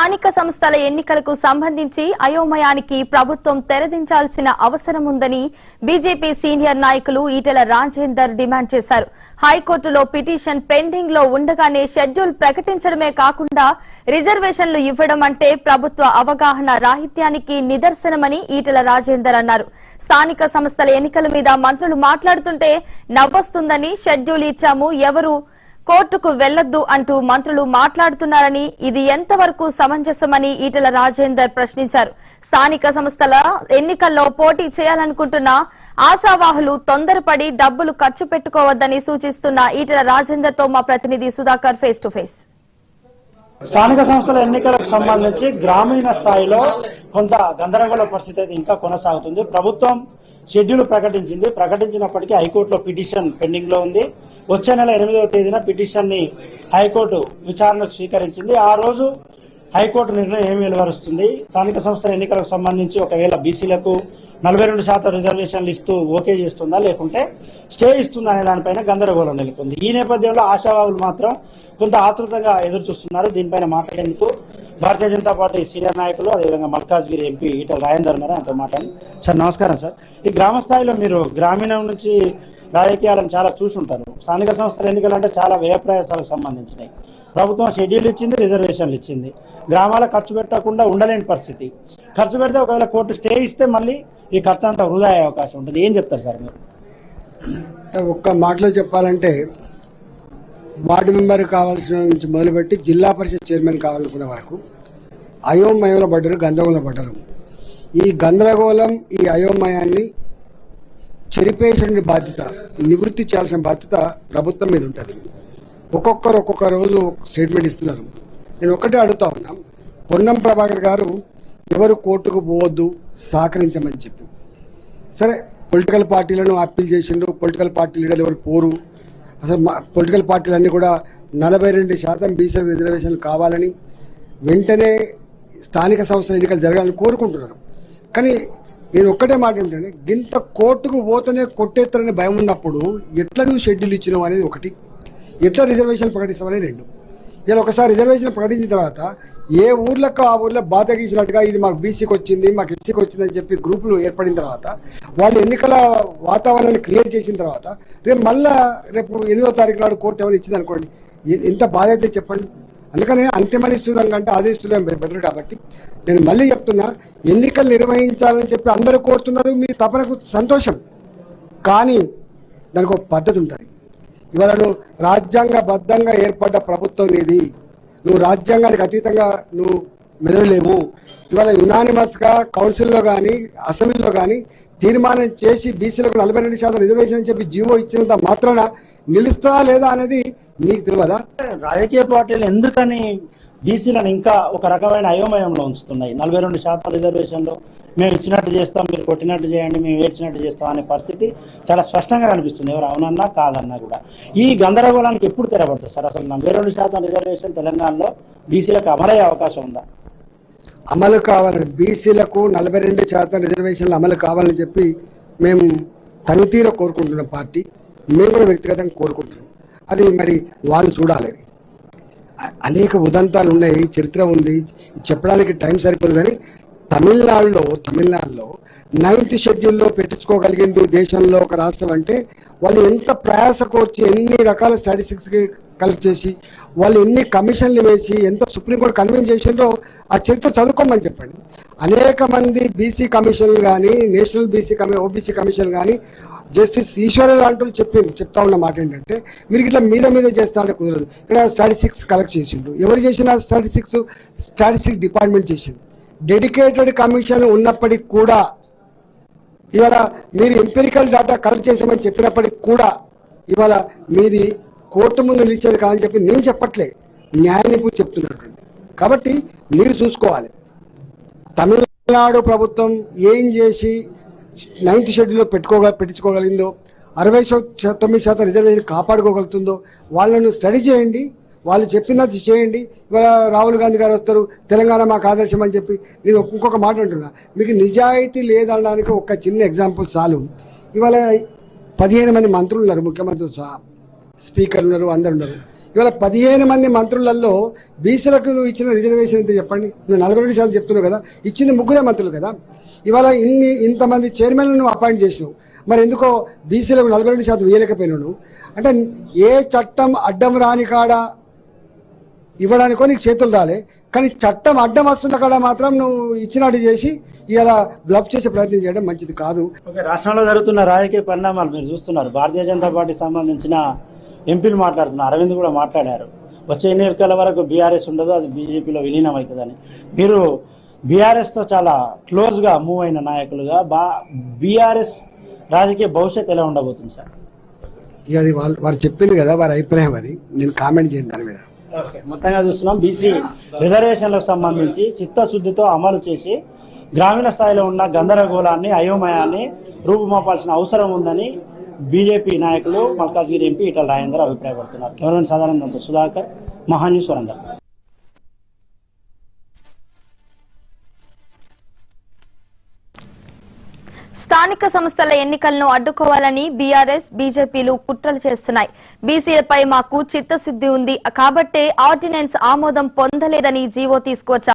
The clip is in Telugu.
స్థానిక సంస్థల ఎన్నికలకు సంబంధించి అయోమయానికి ప్రభుత్వం తెరదించాల్సిన అవసరం ఉందని బీజేపీ సీనియర్ నాయకులు ఈటెల రాజేందర్ డిమాండ్ చేశారు. హైకోర్టులో పిటిషన్ పెండింగ్ లో ఉండగానే షెడ్యూల్ ప్రకటించడమే కాకుండా రిజర్వేషన్లు ఇవ్వడం అంటే ప్రభుత్వ అవగాహన రాహిత్యానికి నిదర్శనమని ఈటెల రాజేందర్ అన్నారు. స్థానిక సంస్థల ఎన్నికల మీద మంత్రులు మాట్లాడుతుంటే నవ్వొస్తుందని, షెడ్యూల్ ఇచ్చాము ఎవరు కోర్టుకు వెళ్లొద్దు అంటూ మంత్రులు మాట్లాడుతున్నారని, ఇది ఎంతవరకు సమంజసమని ఈటెల రాజేందర్ ప్రశ్నించారు. స్థానిక సంస్థల ఎన్నికల్లో పోటీ చేయాలనుకుంటున్న ఆశావాహులు తొందరపడి డబ్బులు ఖర్చు పెట్టుకోవద్దని సూచిస్తున్న ఈటెల రాజేందర్ తో మా ప్రతినిధి సుధాకర్ ఫేస్ టు ఫేస్. స్థానిక సంస్థల ఎన్నికలకు సంబంధించి గ్రామీణ స్థాయిలో కొంత గందరగోళ పరిస్థితి అయితే ఇంకా కొనసాగుతుంది. ప్రభుత్వం షెడ్యూల్ ప్రకటించినప్పటికీ హైకోర్టులో పిటిషన్ పెండింగ్ లో ఉంది. వచ్చే నెల 8వ తేదీన పిటిషన్ ని హైకోర్టు విచారణకు స్వీకరించింది. ఆ రోజు హైకోర్టు నిర్ణయం ఏమి వెలువరుస్తుంది, స్థానిక సంస్థల ఎన్నికలకు సంబంధించి ఒకవేళ బీసీలకు 42% రిజర్వేషన్లు ఇస్తూ ఓకే చేస్తుందా లేకుంటే స్టే ఇస్తుందా అనే దానిపైన గందరగోళం నెలకొంది. ఈ నేపథ్యంలో ఆశావాహులు మాత్రం కొంత ఆతృతంగా ఎదురు చూస్తున్నారు. దీనిపైన మాట్లాడేందుకు భారతీయ జనతా పార్టీ సీనియర్ నాయకులు, అదేవిధంగా మల్కాజ్గిరి ఎంపీ ఈటెల రాజేందర్ ఉన్నారు. అంతా మాట్లాడండి సార్. నమస్కారం సార్. ఈ గ్రామ స్థాయిలో మీరు గ్రామీణం నుంచి రాజకీయాలను చాలా చూసుంటారు. స్థానిక సంస్థల ఎన్నికలు అంటే చాలా వ్యయప్రయాసాలకు సంబంధించినవి. ప్రభుత్వం షెడ్యూల్ ఇచ్చింది, రిజర్వేషన్లు ఇచ్చింది. గ్రామాల ఖర్చు పెట్టకుండా ఉండలేని పరిస్థితి. ఖర్చు పెడితే ఒకవేళ కోర్టు స్టే ఇస్తే మళ్ళీ ఈ ఖర్చు అంతా వృధా అయ్యే అవకాశం ఉంటుంది. ఏం చెప్తారు సార్ మీరు? ఒక్క మాటలో చెప్పాలంటే, వార్డు మెంబర్ కావాల్సిన నుంచి మొదలుపెట్టి జిల్లా పరిషత్ చైర్మన్ కావాలనుకున్న వరకు అయోమయంలో పడ్డారు, గందరగోళంలో పడ్డారు. ఈ గందరగోళం, ఈ అయోమయాన్ని చెరిపేసిన బాధ్యత, నివృత్తి చేయాల్సిన బాధ్యత ప్రభుత్వం మీద ఉంటుంది. ఒక్కొక్కరు ఒక్కొక్క రోజు స్టేట్మెంట్ ఇస్తున్నారు. నేను ఒక్కటే అడుగుతా ఉన్నా, పొన్నం ప్రభాకర్ గారు ఎవరు కోర్టుకు పోవద్దు, సహకరించమని చెప్పి, సరే పొలిటికల్ పార్టీలను అప్పీల్ చేసిండు. పొలిటికల్ పార్టీ లీడర్లు ఎవరు పోరు. అసలు పొలిటికల్ పార్టీలన్నీ కూడా 42% బీసీ రిజర్వేషన్లు కావాలని, వెంటనే స్థానిక సంస్థల ఎన్నికలు జరగాలని కోరుకుంటున్నారు. కానీ నేను ఒక్కటే మాట ఏంటంటే, గింత కోర్టుకు పోతేనే కొట్టేస్తారని భయం ఉన్నప్పుడు ఎట్లా నువ్వు షెడ్యూల్ ఇచ్చినావు అనేది ఒకటి, ఎట్లా రిజర్వేషన్ ప్రకటిస్తామని రెండు. ఇలా ఒకసారి రిజర్వేషన్ ప్రకటించిన తర్వాత ఏ ఊర్లకు ఆ ఊర్లో బాధ గీసినట్టుగా ఇది మాకు బీసీకి వచ్చింది, మాకు ఎస్సీకి వచ్చిందని చెప్పి గ్రూపులు ఏర్పడిన తర్వాత వాళ్ళు ఎన్నికల వాతావరణాన్ని క్రియేట్ చేసిన తర్వాత రేపు 8వ తారీఖు నాడు కోర్టు ఏమైనా ఇచ్చింది అనుకోండి, ఎంత బాధ అయితే చెప్పండి. అందుకని అంతిమని స్టూడెంట్ కంటే అదే స్టూడెంట్ బెటర్. కాబట్టి నేను మళ్ళీ చెప్తున్నా, ఎన్నికలు నిర్వహించాలని చెప్పి అందరూ కోరుతున్నారు, మీ తపనకు సంతోషం. కానీ దానికి ఒక పద్ధతి ఉంటుంది. ఇవాళ నువ్వు రాజ్యాంగబద్ధంగా ఏర్పడ్డ ప్రభుత్వం ఇది, నువ్వు రాజ్యాంగానికి అతీతంగా నువ్వు మెదలేవు. ఇవాళ యునానిమస్గా కౌన్సిల్లో కానీ అసెంబ్లీలో కానీ తీర్మానం చేసి బీసీలకు 42% రిజర్వేషన్ అని చెప్పి జీవో ఇచ్చినంత మాత్రాన నిలుస్తుందా లేదా అనేది నీకు తెలియదా? రాజకీయ పార్టీలు ఎందుకని బీసీలను ఇంకా ఒక రకమైన అయోమయంలో ఉంచుతున్నాయి? 42% రిజర్వేషన్లు మేము ఇచ్చినట్టు చేస్తాం, మీరు కొట్టినట్టు చేయండి, మేము ఏడ్చినట్టు చేస్తాం అనే పరిస్థితి చాలా స్పష్టంగా కనిపిస్తుంది. ఎవరు అవునన్నా కాదన్నా కూడా ఈ గందరగోళానికి ఎప్పుడు తెరపడుతుంది సార్? అసలు 42% రిజర్వేషన్ తెలంగాణలో బీసీలకు అమలయ్యే అవకాశం ఉందా? అమలు కావాలని, బీసీలకు 42% రిజర్వేషన్లు అమలు కావాలని చెప్పి మేము తనితీర కోరుకుంటున్న పార్టీ, మేము కూడా వ్యక్తిగతంగా కోరుకుంటున్నాం. అది మరి వాళ్ళు చూడాలి. అనేక ఉదంతాలు ఉన్నాయి, చరిత్ర ఉంది, చెప్పడానికి టైం సరిపోదు. కానీ తమిళనాడులో 9th షెడ్యూల్లో పెట్టించుకోగలిగింది దేశంలో ఒక రాష్ట్రం అంటే, వాళ్ళు ఎంత ప్రయాస కోర్చి ఎన్ని రకాల స్టాటిస్టిక్స్ కలెక్ట్ చేసి వాళ్ళు ఎన్ని కమిషన్లు వేసి ఎంత సుప్రీంకోర్టు కన్వీన్ చేసిండ్రో ఆ చరిత్ర చదువుకోమని చెప్పండి. అనేక మంది బీసీ కమిషన్లు కానీ, నేషనల్ ఓబీసీ కమిషన్ కానీ, జస్టిస్ ఈశ్వర లాంటి చెప్తా ఉన్న మాట ఏంటంటే, మీరు ఇట్లా మీద చేస్తా అంటే కుదరదు. ఇక్కడ స్టాటిస్టిక్స్ కలెక్ట్ చేసిండు. ఎవరు చేసిన స్టాటిస్టిక్స్ డిపార్ట్మెంట్ చేసింది. డెడికేటెడ్ కమిషన్ ఉన్నప్పటికీ కూడా, ఇవాళ మీరు ఎంపెరికల్ డేటా కలెక్ట్ చేసామని చెప్పినప్పటికి కూడా ఇవాళ మీది కోర్టు ముందు నిలిచేది కాదని చెప్పి నేను చెప్పట్లే, న్యాయ నిపుణులు చెప్తున్నటువంటి. కాబట్టి మీరు చూసుకోవాలి, తమిళనాడు ప్రభుత్వం ఏం చేసి 9th షెడ్యూల్లో పెట్టించుకోగలిగిందో, 69% రిజర్వేషన్ కాపాడుకోగలుగుతుందో వాళ్ళను స్టడీ చేయండి, వాళ్ళు చెప్పినది చేయండి. ఇవాళ రాహుల్ గాంధీ గారు వస్తారు, తెలంగాణ మాకు ఆదర్శం అని చెప్పి. నేను ఇంకొక మాట అంటున్నా, మీకు నిజాయితీ లేదనడానికి ఒక చిన్న ఎగ్జాంపుల్ చాలు. ఇవాళ 15 మంది మంత్రులు ఉన్నారు, ముఖ్యమంత్రులు సహా, స్పీకర్ ఉన్నారు, అందరు ఉన్నారు. ఇవాళ 15 మంది మంత్రులలో బీసీలకు నువ్వు ఇచ్చిన రిజర్వేషన్ ఎంత చెప్పండి? నువ్వు 42% చెప్తున్నావు కదా, ఇచ్చింది 3 మంత్రులు కదా. ఇవాళ ఇంతమంది చైర్మన్లు నువ్వు అపాయింట్ చేసినావు, మరి ఎందుకో బీసీలకు 42% వేయలేకపోయినావు? అంటే ఏ చట్టం అడ్డం రాని కాడ ఇవ్వడానికో నీకు చేతులు రాలే, కానీ చట్టం అడ్డం వస్తున్న కాడ మాత్రం నువ్వు ఇచ్చినట్టు చేసి ఇలా బ్లఫ్ చేసే ప్రయత్నం చేయడం మంచిది కాదు. ఓకే, రాష్ట్రంలో జరుగుతున్న రాజకీయ పరిణామాలు మీరు చూస్తున్నారు. భారతీయ జనతా పార్టీకి సంబంధించిన ఎంపీలు మాట్లాడుతున్నారు, అరవింద్ కూడా మాట్లాడారు. వచ్చే ఎన్నికల వరకు బీఆర్ఎస్ ఉండదు, అది బీజేపీలో విలీనం అవుతుందని. మీరు బీఆర్ఎస్తో చాలా క్లోజ్గా మూవ్ అయిన నాయకులుగా బీఆర్ఎస్ రాజకీయ భవిష్యత్తు ఎలా ఉండబోతుంది సార్? ఇక అది వారు చెప్పింది కదా, వారి అభిప్రాయం, అది నేను కామెంట్ చేయను దాని మీద. మొత్తంగా చూస్తున్నాం, బీసీ రిజర్వేషన్లకు సంబంధించి చిత్తశుద్ధితో అమలు చేసి గ్రామీణ స్థాయిలో ఉన్న గందరగోళాన్ని, అయోమయాన్ని రూపుమాపాల్సిన అవసరం ఉందని బీజేపీ నాయకులు మల్కాజ్గిరి ఎంపీ ఈటెల రాజేందర్ అభిప్రాయపడుతున్నారు. కెమెరామెన్ సదానందంతో సుధాకర్, మహాన్యూస్ వరంగల్. స్థానిక సంస్థల ఎన్నికలను అడ్డుకోవాలని బీఆర్ఎస్, బీజేపీలు కుట్రలు చేస్తున్నాయి. బీసీలపై మాకు చిత్తశుద్ది ఉంది కాబట్టే ఆర్డినెన్స్ ఆమోదం పొందలేదని జీవో తీసుకువచ్చారు.